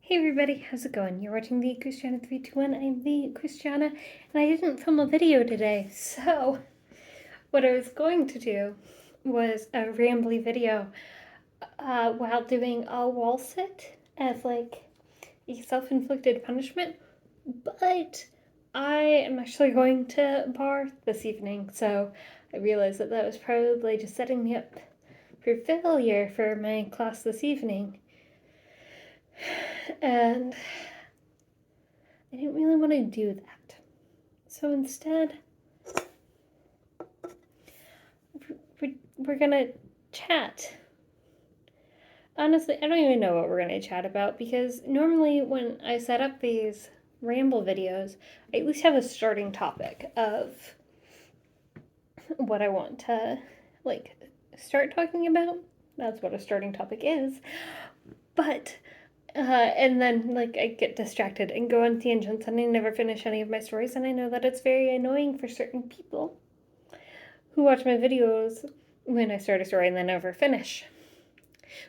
Hey everybody, how's it going? You're watching the Christiana 321. I'm the Christiana, and I didn't film a video today, so what I was going to do was a rambly video while doing a wall sit as like a self-inflicted punishment, but I am actually going to bar this evening, so I realized that was probably just setting me up for failure for my class this evening. And I didn't really want to do that. So instead, we're gonna chat. Honestly, I don't even know what we're gonna chat about because normally when I set up these ramble videos, I at least have a starting topic of what I want to start talking about. That's what a starting topic is. But and then I get distracted and go on tangents and I never finish any of my stories, and I know that it's very annoying for certain people who watch my videos when I start a story and then never finish,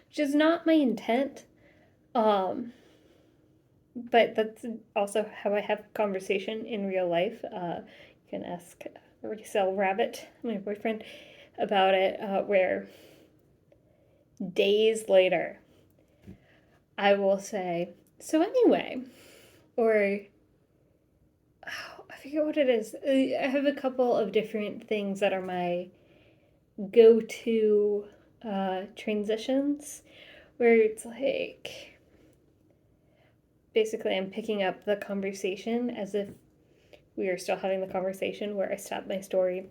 which is not my intent. But that's also how I have conversation in real life. You can ask Resell Rabbit, my boyfriend, about it, where days later I will say, so anyway, or I forget what it is. I have a couple of different things that are my go-to transitions, where it's like basically I'm picking up the conversation as if we are still having the conversation where I stopped my story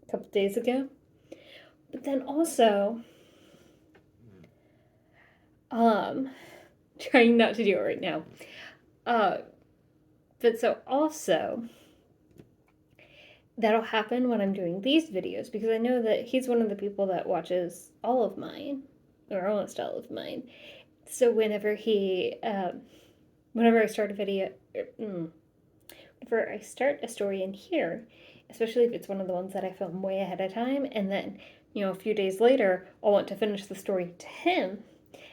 a couple days ago. But then also trying not to do it right now. But so also that'll happen when I'm doing these videos, because I know that he's one of the people that watches all of mine, or almost all of mine. So whenever I start a video, whenever I start a story in here, especially if it's one of the ones that I film way ahead of time, and then, a few days later, I'll want to finish the story to him,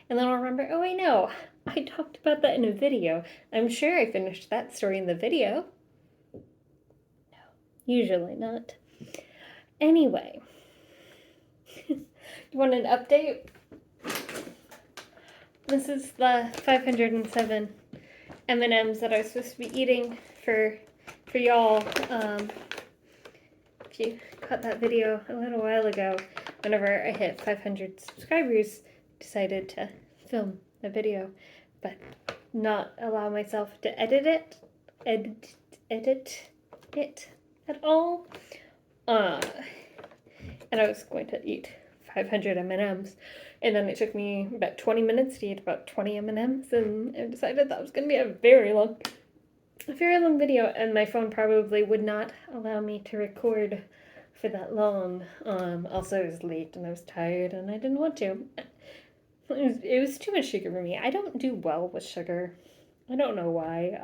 and then I'll remember, oh, I know, I talked about that in a video. I'm sure I finished that story in the video. No, usually not. Anyway, you want an update? This is the 507 M&Ms that I was supposed to be eating for y'all. If you caught that video a little while ago, whenever I hit 500 subscribers, decided to film a video, but not allow myself to edit it at all. And I was going to eat 500 M&Ms, and then it took me about 20 minutes to eat about 20 M&Ms, and I decided that was going to be a very long video, and my phone probably would not allow me to record for that long. Also, I was late and I was tired and I didn't want to. It was too much sugar for me. I don't do well with sugar. I don't know why.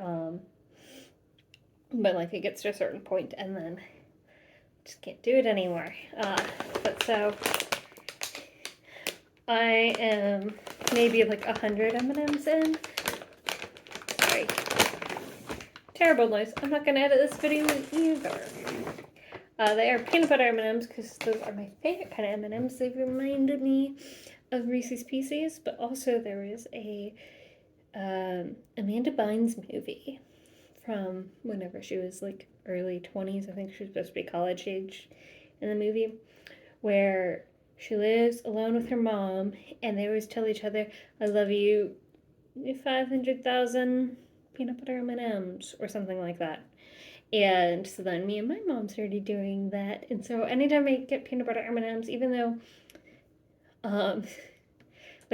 But it gets to a certain point and then just can't do it anymore. But so I am maybe 100 M&Ms in. Sorry. Terrible noise. I'm not going to edit this video either. They are peanut butter M&Ms because those are my favorite kind of M&Ms. They reminded me of Reese's Pieces, but also there is a Amanda Bynes movie from whenever she was early 20s. I think she was supposed to be college age in the movie, where she lives alone with her mom, and they always tell each other, I love you, 500,000 peanut butter M&Ms, or something like that. And so then me and my mom started doing that, and so anytime I get peanut butter M&Ms, even though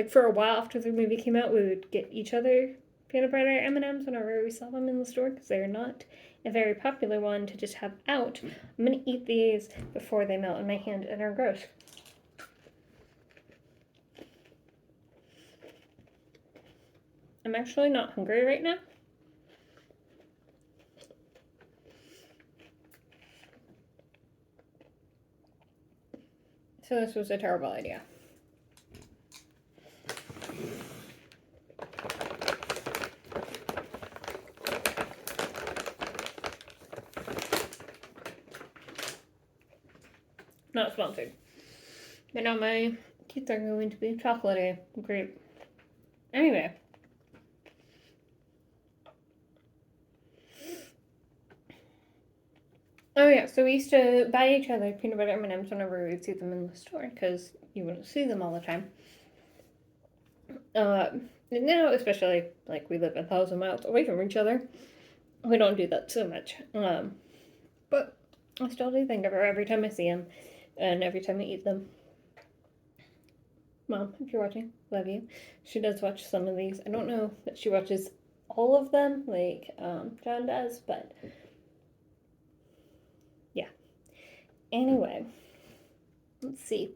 for a while after the movie came out, we would get each other peanut butter M&Ms whenever we saw them in the store, because they're not a very popular one to just have out. I'm gonna eat these before they melt in my hand and are gross. I'm actually not hungry right now. So this was a terrible idea. Not sponsored. But now my teeth are going to be chocolatey. Great. Anyway. Oh yeah, so we used to buy each other peanut butter M&Ms whenever we would see them in the store, because you wouldn't see them all the time. Now, especially, like, we live 1,000 miles away from each other, we don't do that so much. But I still do think of her every time I see them, and every time I eat them. Mom, if you're watching, love you. She does watch some of these. I don't know that she watches all of them, like John does, but yeah. Anyway, let's see.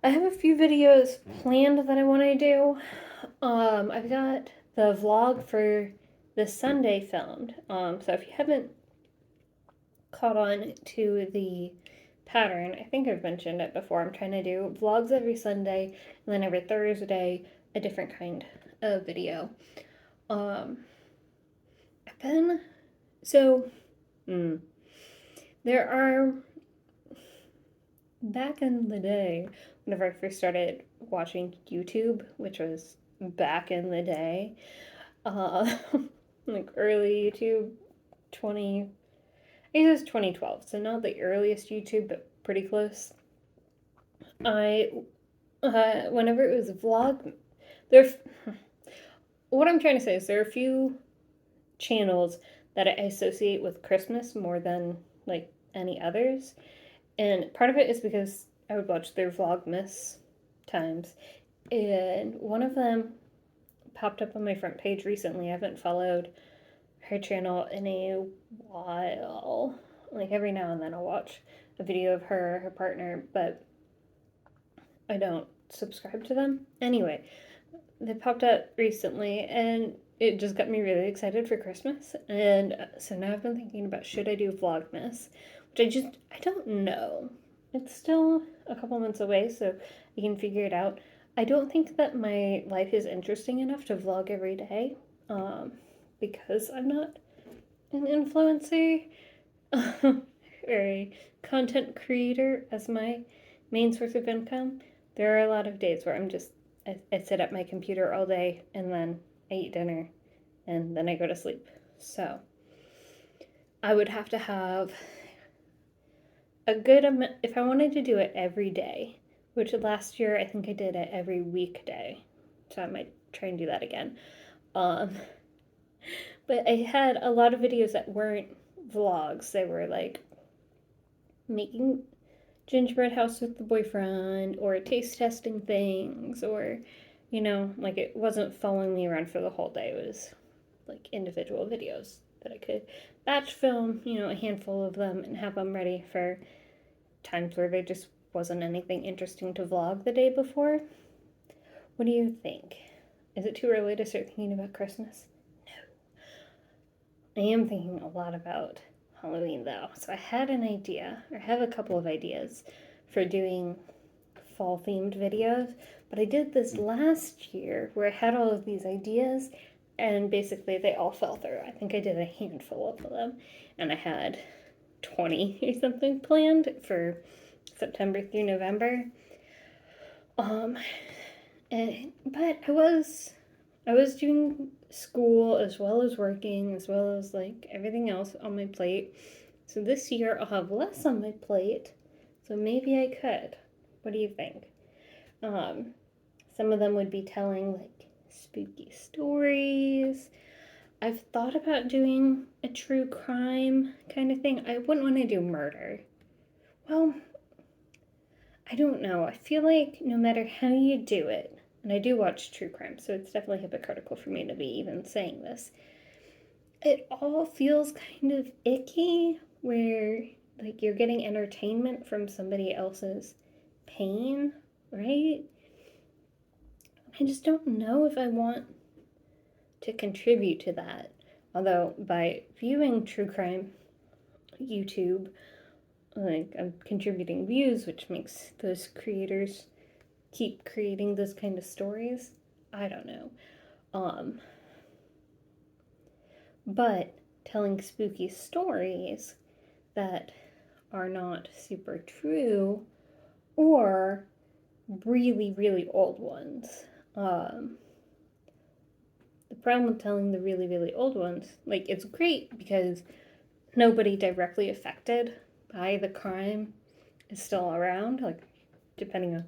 I have a few videos planned that I want to do. I've got the vlog for this Sunday filmed. So if you haven't caught on to the pattern, I think I've mentioned it before. I'm trying to do vlogs every Sunday, and then every Thursday, a different kind of video. There are, back in the day, whenever I first started watching YouTube, which was back in the day, like early YouTube, I think it was 2012, so not the earliest YouTube, but pretty close. Whenever it was a vlog, what I'm trying to say is there are a few channels that I associate with Christmas more than, like, any others. And part of it is because I would watch their Vlogmas times. And one of them popped up on my front page recently. I haven't followed her channel in a while. Like, every now and then I'll watch a video of her, her partner, but I don't subscribe to them. Anyway, they popped up recently, and it just got me really excited for Christmas. And so now I've been thinking about, should I do Vlogmas? Which I don't know. It's still a couple months away, so I can figure it out. I don't think that my life is interesting enough to vlog every day, because I'm not an influencer or a content creator as my main source of income. There are a lot of days where I sit at my computer all day, and then I eat dinner, and then I go to sleep. So I would have to have a good amount, if I wanted to do it every day, which last year I think I did it every weekday, so I might try and do that again. But I had a lot of videos that weren't vlogs. They were like making gingerbread house with the boyfriend, or taste testing things, or, like, it wasn't following me around for the whole day. It was like individual videos that I could batch film, a handful of them, and have them ready for times where there just wasn't anything interesting to vlog the day before. What do you think? Is it too early to start thinking about Christmas? No. I am thinking a lot about Halloween, though. So I had an idea, or have a couple of ideas for doing fall-themed videos, but I did this last year where I had all of these ideas, and basically they all fell through. I think I did a handful of them, and I had 20 or something planned for September through November. But I was doing school as well as working, as well as, like, everything else on my plate. So this year I'll have less on my plate, so maybe I could. What do you think? Some of them would be telling, like, spooky stories. I've thought about doing a true crime kind of thing. I wouldn't want to do murder. Well, I don't know. I feel like no matter how you do it, and I do watch true crime, so it's definitely hypocritical for me to be even saying this, it all feels kind of icky, where, like, you're getting entertainment from somebody else's pain, right? I just don't know if I want to contribute to that. Although, by viewing true crime YouTube, like, I'm contributing views, which makes those creators keep creating those kind of stories. I don't know. But telling spooky stories that are not super true, or really, really old ones. The problem with telling the really, really old ones, like, it's great because nobody directly affected by the crime is still around, like, depending on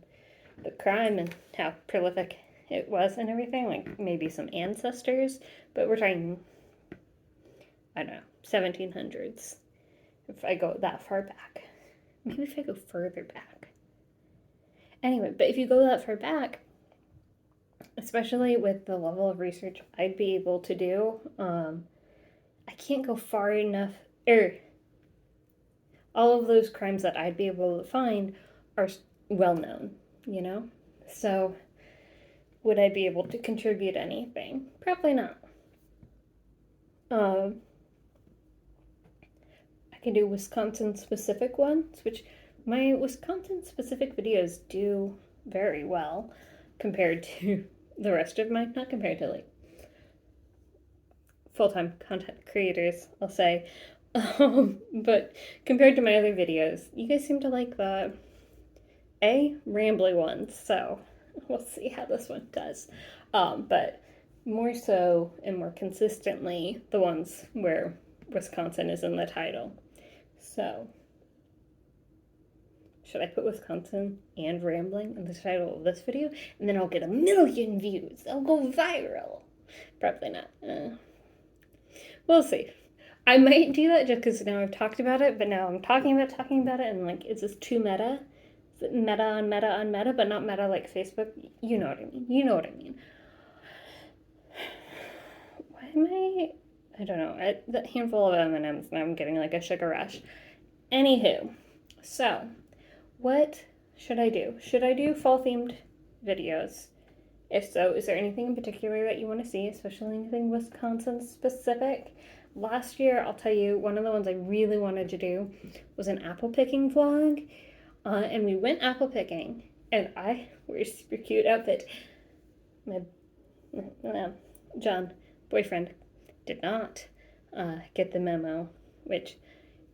the crime and how prolific it was and everything, like, maybe some ancestors, but we're talking, I don't know, 1700s, if I go that far back. Maybe if I go further back. Anyway, but if you go that far back, especially with the level of research I'd be able to do, I can't go far enough, all of those crimes that I'd be able to find are well known, you know? So, would I be able to contribute anything? Probably not. I can do Wisconsin specific ones, which my Wisconsin specific videos do very well compared to the rest of mine, not compared to like full-time content creators, I'll say. But compared to my other videos, you guys seem to like the rambly ones, so we'll see how this one does. But more so and more consistently the ones where Wisconsin is in the title. So should I put Wisconsin and rambling in the title of this video? And then I'll get 1 million views. I'll go viral. Probably not. We'll see. I might do that just because now I've talked about it, but now I'm talking about it, and like, is this too meta? Is it meta on meta on meta, but not meta like Facebook? You know what I mean. Why am I don't know. That handful of M&Ms, now I'm getting like a sugar rush. Anywho, so what should I do? Should I do fall-themed videos? If so, is there anything in particular that you want to see, especially anything Wisconsin specific? Last year, I'll tell you, one of the ones I really wanted to do was an apple picking vlog. And we went apple picking, and I wore a super cute outfit. My John, boyfriend, did not get the memo, which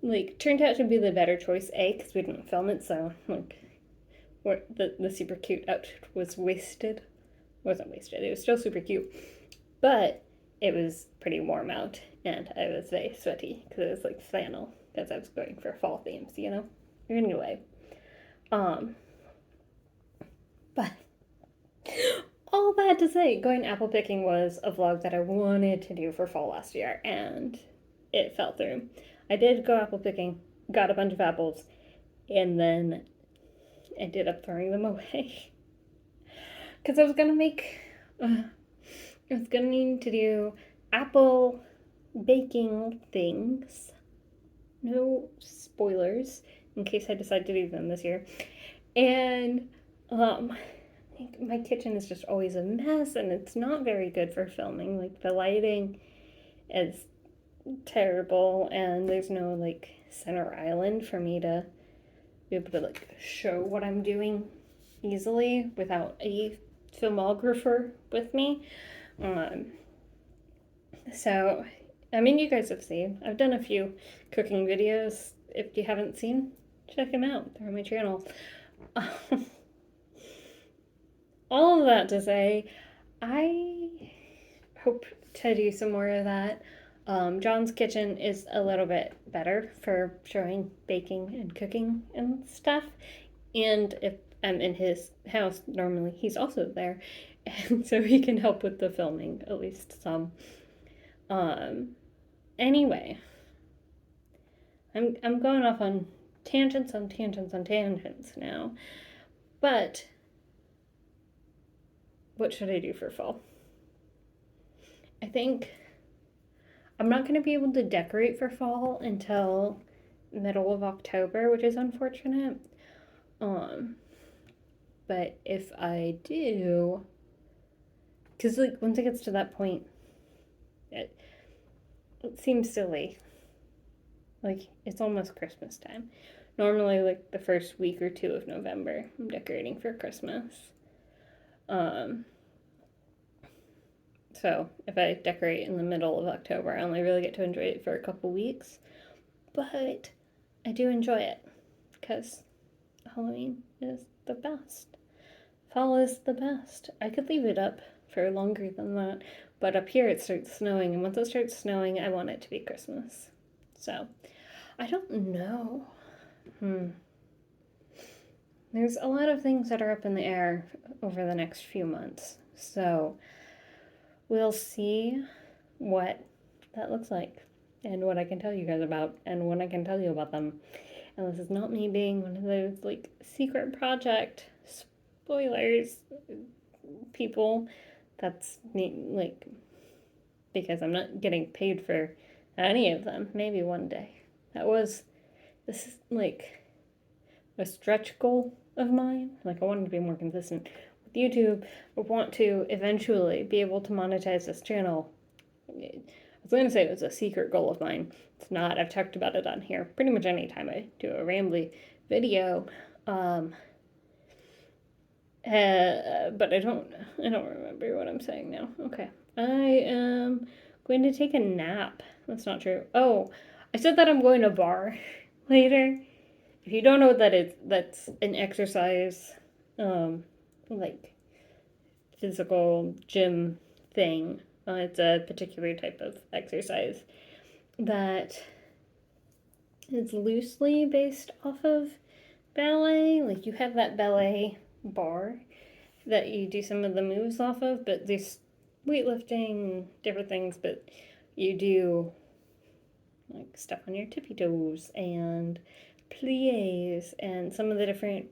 like turned out to be the better choice, because we didn't film it, so like the super cute outfit was wasted. It wasn't wasted, it was still super cute, but it was pretty warm out, and I was very sweaty because it was like flannel, because I was going for fall themes, you know. Anyway, but all that to say, going apple picking was a vlog that I wanted to do for fall last year, and it fell through. I did go apple picking, got a bunch of apples, and then I ended up throwing them away. Because I was gonna need to do apple baking things. No spoilers, in case I decide to do them this year. And, my kitchen is just always a mess, and it's not very good for filming. Like, the lighting is terrible, and there's no like center island for me to be able to like show what I'm doing easily without a filmographer with me. So I mean, you guys have seen, I've done a few cooking videos. If you haven't seen, check them out, they're on my channel. All of that to say, I hope to do some more of that. John's kitchen is a little bit better for showing baking and cooking and stuff. And if I'm in his house, normally he's also there. And so he can help with the filming, at least some. Anyway, I'm going off on tangents now. But what should I do for fall? I think I'm not going to be able to decorate for fall until middle of October, which is unfortunate. But if I do, because like once it gets to that point, it seems silly. Like, it's almost Christmas time. Normally, like the first week or two of November, I'm decorating for Christmas. So So if I decorate in the middle of October, I only really get to enjoy it for a couple weeks. But I do enjoy it because Halloween is the best. Fall is the best. I could leave it up for longer than that, but up here it starts snowing, and once it starts snowing, I want it to be Christmas. So, I don't know. There's a lot of things that are up in the air over the next few months. So, we'll see what that looks like and what I can tell you guys about and when I can tell you about them. And this is not me being one of those like secret project spoilers people. That's like because I'm not getting paid for any of them. Maybe one day. This is like a stretch goal of mine. Like I wanted to be more consistent with YouTube. I want to eventually be able to monetize this channel. I was going to say it was a secret goal of mine. It's not. I've talked about it on here pretty much any time I do a rambly video. But I don't remember what I'm saying now. Okay. I am going to take a nap. That's not true. Oh, I said that I'm going to bar later. If you don't know what that is, that's an exercise, like physical gym thing. It's a particular type of exercise that is loosely based off of ballet. Like you have that ballet bar that you do some of the moves off of, but there's weightlifting, different things, but you do like stuff on your tippy toes and plies, and some of the different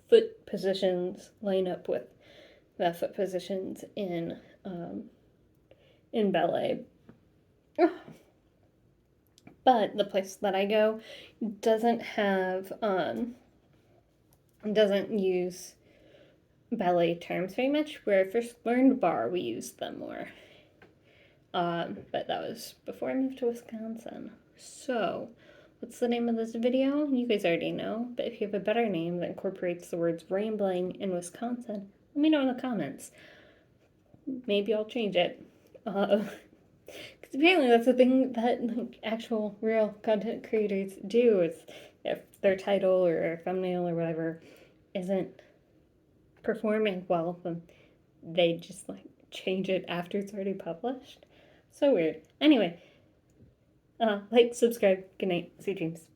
foot positions line up with the foot positions in ballet. But the place that I go doesn't have doesn't use ballet terms very much. Where I first learned bar, we used them more. But that was before I moved to Wisconsin. So, what's the name of this video? You guys already know, but if you have a better name that incorporates the words rambling in Wisconsin, let me know in the comments. Maybe I'll change it. Because apparently that's the thing that like, actual real content creators do. Is if their title or thumbnail or whatever isn't performing well, then they just like change it after it's already published. So weird. Anyway, like, subscribe. Good night. Sweet dreams.